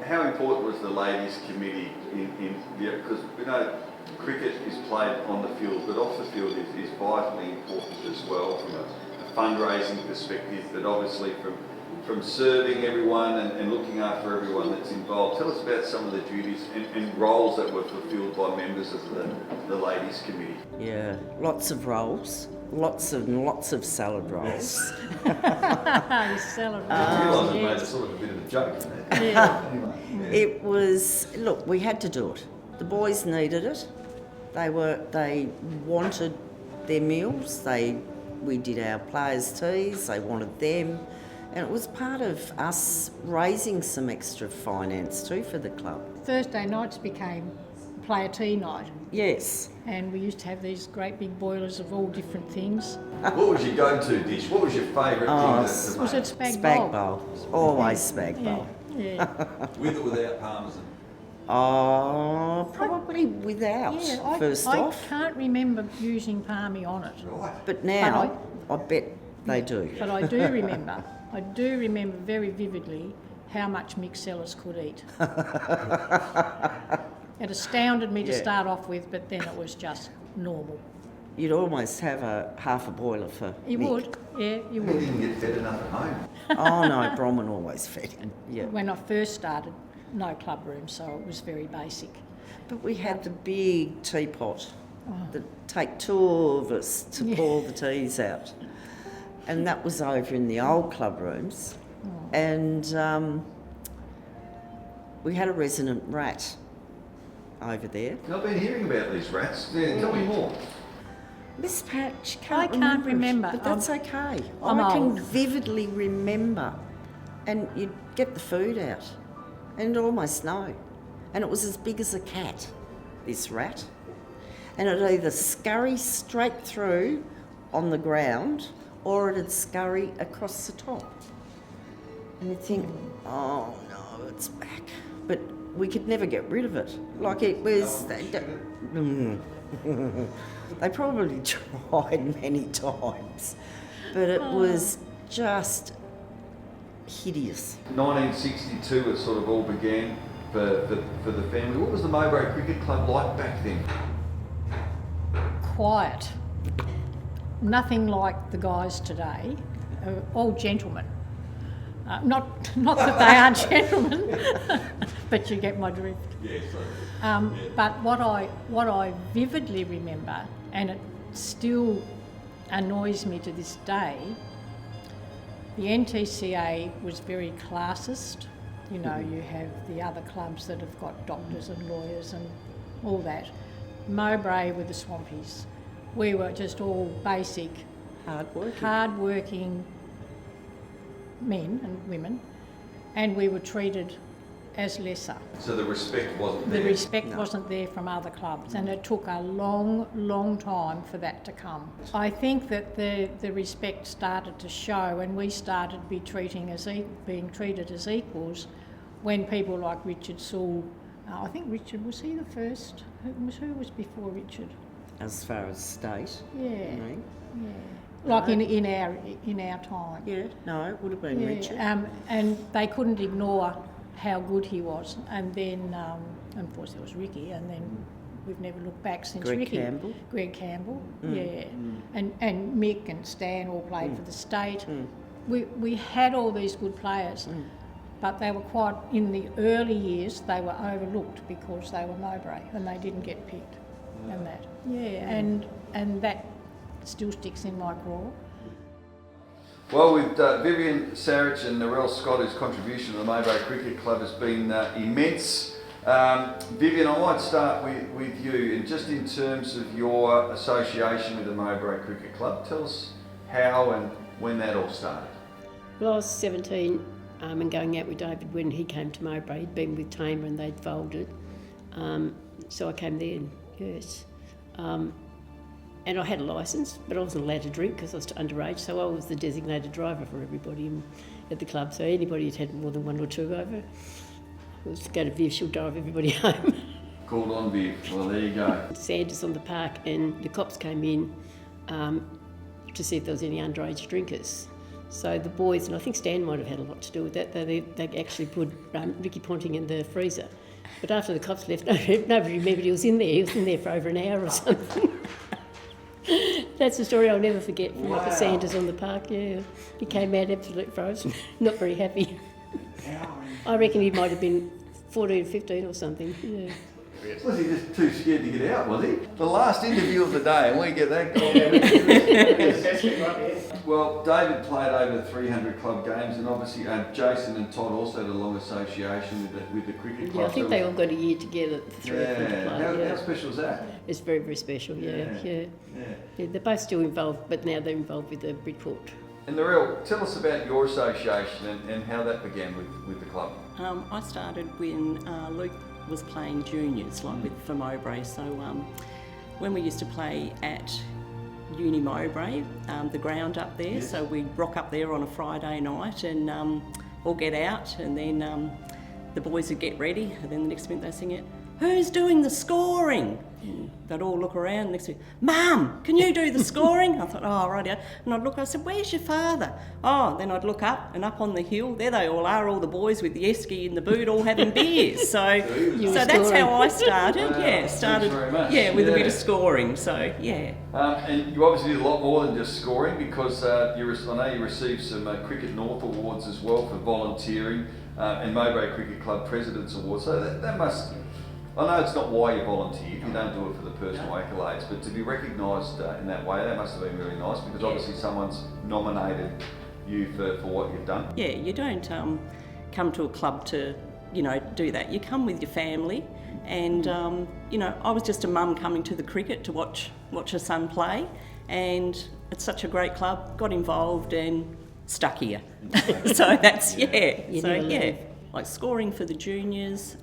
how important was the ladies' committee because we know cricket is played on the field, but off the field is vitally important as well from a fundraising perspective, but obviously from serving everyone and looking after everyone that's involved. Tell us about some of the duties and roles that were fulfilled by members of the ladies' committee. Yeah, lots of rolls, lots of salad rolls. Salad I rolls. realise it made a sort of a bit of a joke. Yeah. Anyway, It was, look, we had to do it. The boys needed it. They wanted their meals. We did our players' teas. They wanted them, and it was part of us raising some extra finance too for the club. Thursday nights became player tea night, Yes. and we used to have these great big boilers of all different things. what was your go-to dish? What was your favourite thing to Was make? it spag Spag bowl? bowl. Always spag bowl. Yeah. With or without parmesan? Oh, probably without, Yeah, first I off. can't remember using palmy on it. Right. But now, I bet they do. But I do remember very vividly how much Mick Sellers could eat. It astounded me to Yeah. start off with, but then it was just normal. You'd almost have half a boiler for You Mick. would, yeah, you You would. didn't get fed enough at home. Oh no, Bronwyn always fed him. Yeah. When I first started, no club room, so it was very basic. But we had the big teapot Oh. that take two of us to pour the teas out. And that was over in the old club rooms. Oh. And we had a resident rat over there. I've been hearing about these rats. Yeah, tell me more. Miss Patch, I can't remember. But that's okay. I'm I can old. vividly remember. And you'd get the food out and you'd almost know. And it was as big as a cat, this rat. And it'd either scurry straight through on the ground or it'd scurry across the top. And you'd think, oh no, it's back. But we could never get rid of it. Like it was... They probably tried many times, but it was just hideous. 1962 it sort of all began for the family. What was the Mowbray Cricket Club like back then? Quiet. Nothing like the guys today, all gentlemen. Not that they aren't gentlemen, but you get my drift. Yes. But what I vividly remember, and it still annoys me to this day, the NTCA was very classist. You know, you have the other clubs that have got doctors and lawyers and all that. Mowbray were the swampies. We were just all basic, hard-working men and women, and we were treated as lesser. So the respect wasn't there? The respect wasn't there from other clubs, and it took a long, long time for that to come. I think that the respect started to show, and we started being treated as equals when people like Richard Sewell, I think Richard, was he the first? Who was before Richard? As far as state, Yeah, you mean? yeah. Like in our time. Yeah, no, it would have been Richard. And they couldn't ignore how good he was. And then, of course, there was Ricky, and then we've never looked back since Greg Ricky. Campbell. Greg Campbell, yeah. And Mick and Stan all played for the state. We had all these good players, but they were quite, in the early years, they were overlooked because they were Mowbray and they didn't get picked. And that, and that still sticks in my craw. Well, with Vivian Sarich and Narelle Scott, whose contribution to the Mowbray Cricket Club has been immense. Vivian, I might start with you, and just in terms of your association with the Mowbray Cricket Club, tell us how and when that all started. Well, I was 17 and going out with David when he came to Mowbray. He'd been with Tamer and they'd folded. So I came there, yes. And I had a licence, but I wasn't allowed to drink because I was underage, so I was the designated driver for everybody at the club. So anybody who'd had more than one or two over was go to Viv, she'll drive everybody home. Called on Viv. Well, there you go. Sanders on the park, and the cops came in to see if there was any underage drinkers. So the boys, and I think Stan might have had a lot to do with that, they actually put Ricky Ponting in the freezer. But after the cops left, nobody remembered he was in there. He was in there for over an hour or something. That's a story I'll never forget from up at Sanders on the park, yeah. He came out absolutely frozen, not very happy. I reckon he might have been 14 or 15 or something, yeah. Was he just too scared to get out, was he? The last interview of the day, and we get that call. Well, David played over 300 club games, and obviously Jason and Todd also had a long association with the cricket club. Yeah, I think they all got a year together, the three of them to play. How special is that? It's very, very special, yeah. They're both still involved, but now they're involved with the Bridport. And Narelle, tell us about your association and how that began with the club. I started when Luke was playing juniors, for Mowbray. So when we used to play at Uni Mowbray, the ground up there, so we'd rock up there on a Friday night and all get out, and then the boys would get ready, and then the next minute they'd sing it, "Who's doing the scoring?" And they'd all look around, next minute, "Mum, can you do the scoring?" I thought, "Oh, right, yeah." And I'd look, I said, "Where's your father?" Oh, then I'd look up, and up on the hill, there they all are, all the boys with the esky in the boot, all having beers. So that's how I started. Wow. Started Thanks very much. with a bit of scoring. So and you obviously did a lot more than just scoring, because I know you received some Cricket North awards as well for volunteering, and Mowbray Cricket Club President's Award. So that must. I know it's not why you volunteered, you don't do it for the personal accolades, but to be recognised in that way, that must have been really nice, because obviously someone's nominated you for what you've done. Yeah, you don't come to a club to, do that. You come with your family, and, I was just a mum coming to the cricket to watch her son play, and it's such a great club, got involved and stuck here. So that's, like scoring for the juniors.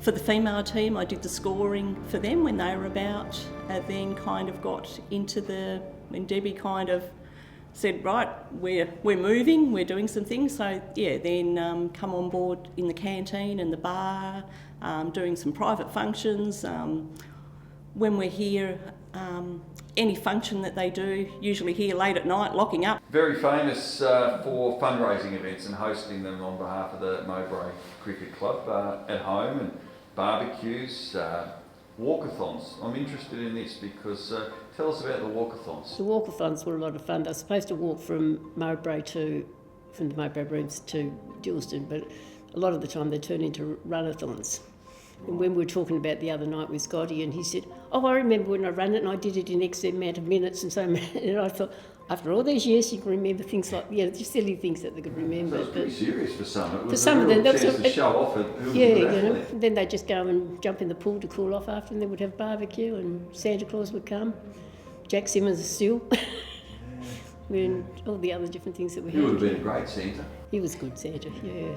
For the female team, I did the scoring for them when they were about, and then kind of got into when Debbie kind of said, right, we're moving, we're doing some things. So then come on board in the canteen and the bar, doing some private functions. When we're here, any function that they do, usually here late at night, locking up. Very famous for fundraising events and hosting them on behalf of the Mowbray Cricket Club at home, and barbecues, walkathons. I'm interested in this because tell us about the walkathons. The walkathons were a lot of fun. They were supposed to walk from the Mowbray rooms to Dilston, but a lot of the time they turn into runathons. And when we were talking about the other night with Scotty, and he said, "Oh, I remember when I ran it and I did it in X amount of minutes," and so, and I thought, after all these years, you can remember things like, just silly things that they could remember. So it was pretty serious for some. It was for some of them, chance to show off who was a good athlete. Then they'd just go and jump in the pool to cool off after, and they would have barbecue, and Santa Claus would come, Jack Simmons still, and all the other different things that we had. He would have been a great Santa. He was good Santa, yeah.